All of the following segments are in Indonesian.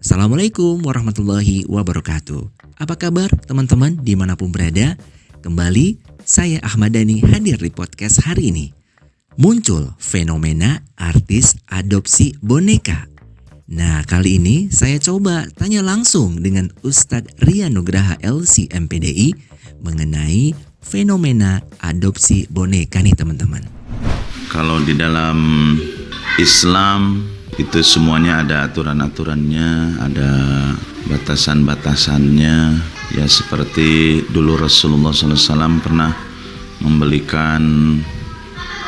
Assalamualaikum warahmatullahi wabarakatuh. Apa kabar teman-teman dimanapun berada? Kembali saya Ahmad Dhani hadir di podcast hari ini. Muncul fenomena artis adopsi boneka. Nah, kali ini saya coba tanya langsung dengan Ustadz Rian Nugraha LC MPDI mengenai fenomena adopsi boneka nih teman-teman. Kalau di dalam Islam itu semuanya ada aturan-aturannya, ada batasan-batasannya. Ya seperti dulu Rasulullah SAW pernah membelikan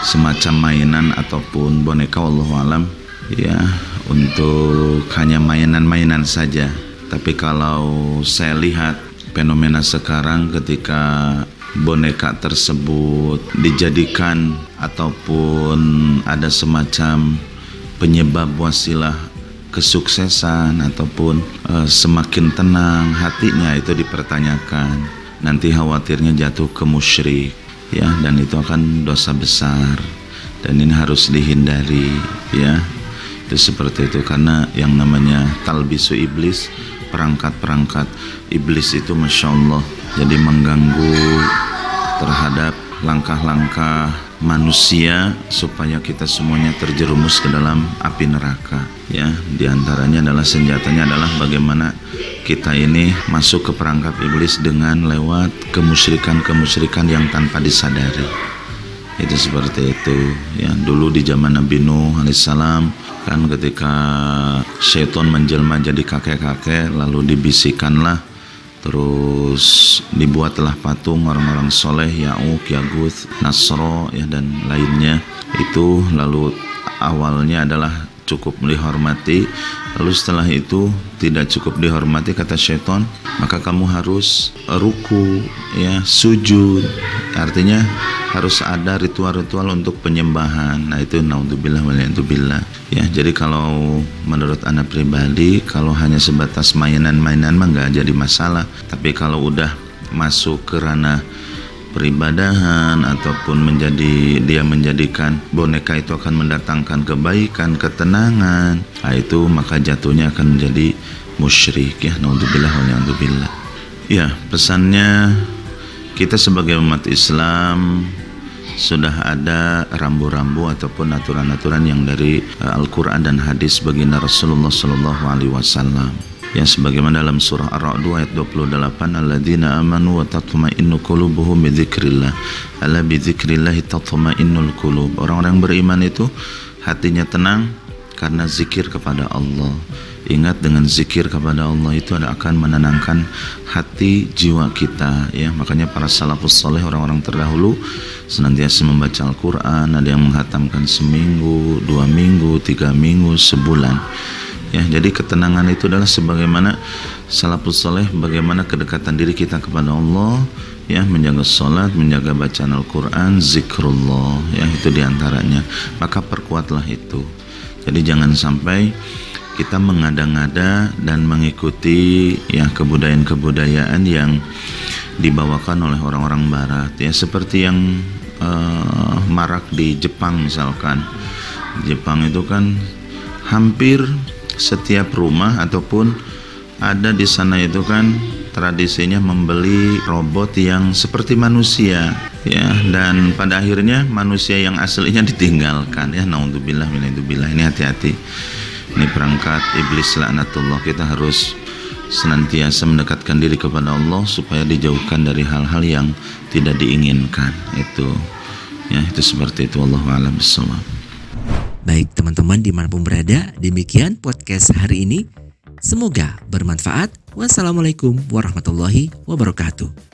semacam mainan ataupun boneka, wallahu alam, ya untuk hanya mainan-mainan saja. Tapi kalau saya lihat fenomena sekarang ketika boneka tersebut dijadikan ataupun ada semacam penyebab wasilah kesuksesan ataupun semakin tenang hatinya, itu dipertanyakan. Nanti khawatirnya jatuh ke musyrik, ya, dan itu akan dosa besar dan ini harus dihindari, ya. Itu seperti itu, karena yang namanya talbisu iblis, perangkat-perangkat iblis itu Masya Allah jadi mengganggu terhadap langkah-langkah manusia supaya kita semuanya terjerumus ke dalam api neraka, ya. Di antaranya adalah senjatanya adalah bagaimana kita ini masuk ke perangkap iblis dengan lewat kemusyrikan yang tanpa disadari. Itu seperti itu, ya. Dulu di zaman Nabi Nuh alaihissalam kan ketika syaitan menjelma jadi kakek-kakek, lalu dibisikkanlah, terus dibuatlah patung orang-orang soleh, Ya'uq, Yaguth, Nasro, ya, dan lainnya. Itu lalu awalnya adalah cukup dihormati, lalu setelah itu tidak cukup dihormati, kata syaitan, maka kamu harus ruku, ya, sujud. Artinya harus ada ritual-ritual untuk penyembahan. Nah itu naudzubillah waliyadzubillah, ya. Jadi kalau menurut ana pribadi, kalau hanya sebatas mainan-mainan mah nggak jadi masalah. Tapi kalau udah masuk ke ranah peribadahan ataupun menjadikan boneka itu akan mendatangkan kebaikan, ketenangan, nah itu maka jatuhnya akan menjadi musyrik, ya, naudzubillah waliyadzubillah. Ya, pesannya kita sebagai umat Islam sudah ada rambu-rambu ataupun aturan-aturan yang dari Al-Quran dan hadis baginda Rasulullah SAW. Ya, sebagaimana dalam surah Ar-Ra'd ayat 28, alladzina amanu wa tatma'innu qulubuhum bidzikrillah, ala bidzikrillahi tatma'innul qulub. Orang-orang beriman itu hatinya tenang karena zikir kepada Allah. Ingat, dengan zikir kepada Allah itu akan menenangkan hati jiwa kita, ya. Makanya para salafus saleh, orang-orang terdahulu, senantiasa membaca Al-Quran. Ada yang menghatamkan seminggu, 2 minggu, 3 minggu, sebulan, ya. Jadi ketenangan itu adalah sebagaimana salafus saleh, bagaimana kedekatan diri kita kepada Allah, ya, menjaga sholat, menjaga bacaan Al-Quran, zikrullah, ya, itu diantaranya. Maka perkuatlah itu. Jadi jangan sampai kita mengada-ngada dan mengikuti, ya, kebudayaan-kebudayaan yang dibawakan oleh orang-orang barat, ya, seperti yang marak di Jepang misalkan. Jepang itu kan hampir setiap rumah ataupun ada di sana itu kan tradisinya membeli robot yang seperti manusia, ya, dan pada akhirnya manusia yang aslinya ditinggalkan, ya, naudzubillah minadzubillah. Ini hati-hati, ini perangkat iblis laknatullah. Kita harus senantiasa mendekatkan diri kepada Allah supaya dijauhkan dari hal-hal yang tidak diinginkan. Itu, ya, itu seperti itu. Wallahu a'lam bishawab. Baik teman-teman dimanapun berada, demikian podcast hari ini. Semoga bermanfaat. Wassalamualaikum warahmatullahi wabarakatuh.